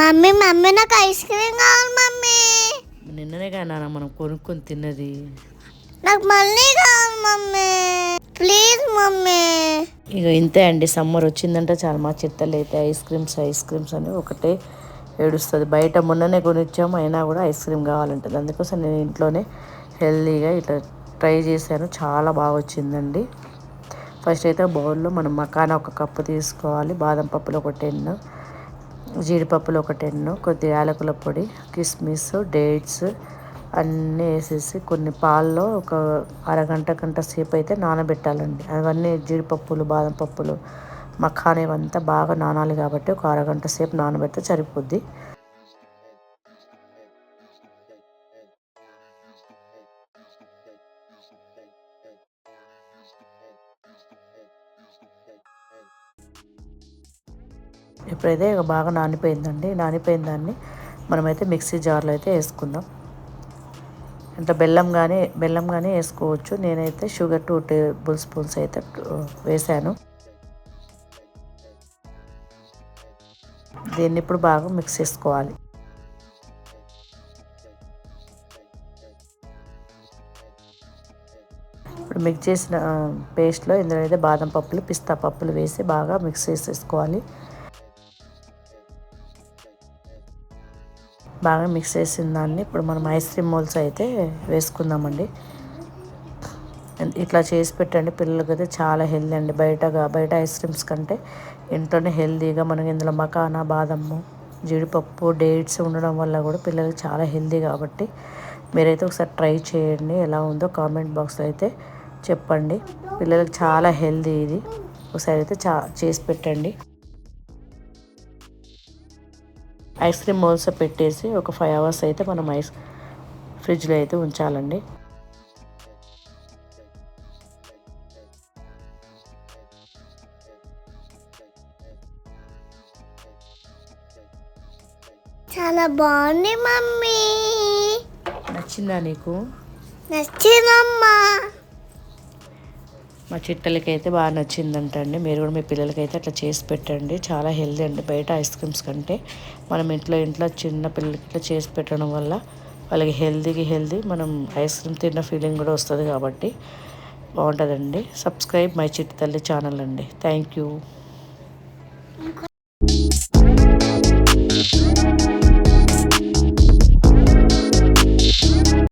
Mummy నాకు ice cream కావాలి mummy. నిన్ననే కానీ మనం కొనుక్కొని తిన్నది. నాకు మళ్ళీ కావాలి మమ్మీ, ప్లీజ్ మమ్మీ. ఇక ఇంతే అండి, సమ్మర్ వచ్చిందంటే చాలా మా చిట్టలు అయితే ఐస్ క్రీమ్స్ అని ఒకటే ఏడుస్తుంది. బయట మొన్ననే కొనిచ్చాము, అయినా కూడా ఐస్ క్రీమ్ కావాలంటుంది. అందుకోసం నేను ఇంట్లోనే హెల్తీగా ఇట్లా ట్రై చేశాను, చాలా బాగా వచ్చిందండి. ఫస్ట్ అయితే బౌల్లో మనం మకానా ఒక కప్పు తీసుకోవాలి, బాదం పప్పులు ఒక 10, జీడిపప్పులు ఒక 10, కొద్దిగా యాలకుల పొడి, కిస్మిస్, డేట్స్ అన్నీ వేసేసి కొన్ని పాల్లో ఒక గంట సేపు అయితే నానబెట్టాలండి. అవన్నీ జీడిపప్పులు, బాదం పప్పులు, మఖానా ఇవంతా బాగా నానాలి కాబట్టి ఒక అరగంట సేపు నానబెడితే సరిపోద్ది. ఇప్పుడైతే ఇక బాగా నానిపోయిన దాన్ని మనమైతే మిక్సీ జార్లో అయితే వేసుకుందాం. అంటే బెల్లం కానీ వేసుకోవచ్చు. నేనైతే షుగర్ 2 టేబుల్ స్పూన్స్ అయితే వేసాను. దీన్ని ఇప్పుడు బాగా మిక్స్ చేసుకోవాలి. ఇప్పుడు మిక్స్ చేసిన పేస్ట్లో ఇందులో అయితే బాదం పప్పులు, పిస్తా పప్పులు వేసి బాగా మిక్స్ చేసేసుకోవాలి. బాగా మిక్స్ చేసిన దాన్ని ఇప్పుడు మనం ఐస్ క్రీమ్ మోల్స్ అయితే వేసుకుందామండి. ఇట్లా చేసి పెట్టండి, పిల్లలకి అయితే చాలా హెల్దీ అండి. బయట ఐస్ క్రీమ్స్ కంటే ఇంట్లోనే హెల్దీగా మనకి ఇందులో మకానా, బాదము, జీడిపప్పు, డేట్స్ ఉండడం వల్ల కూడా పిల్లలకి చాలా హెల్దీ కాబట్టి మీరైతే ఒకసారి ట్రై చేయండి. ఎలా ఉందో కామెంట్ బాక్స్లో అయితే చెప్పండి. పిల్లలకి చాలా హెల్దీ ఇది, ఒకసారి అయితే చేసి పెట్టండి. ఐస్ క్రీమ్ మోల్స్ పెట్టేసి ఒక 5 hours అయితే మనం ఫ్రిడ్జ్లో అయితే ఉంచాలండి. చాలా బాగుంది మమ్మీ. నచ్చిందా నీకు? నచ్చిందమ్మా. మా చిట్టలకైతే బాగా నచ్చిందంటండి. మీరు కూడా మీ పిల్లలకైతే అట్లా చేసి పెట్టండి, చాలా హెల్దీ అండి. బయట ఐస్ క్రీమ్స్ కంటే మనం ఇంట్లో చిన్న పిల్లలకి ఇట్లా చేసి పెట్టడం వల్ల వాళ్ళకి హెల్దీ మనం ఐస్ క్రీమ్ తిన్న ఫీలింగ్ కూడా వస్తుంది కాబట్టి బాగుంటుందండి. సబ్స్క్రైబ్ మై చిట్టి తల్లి ఛానల్ అండి. Thank you.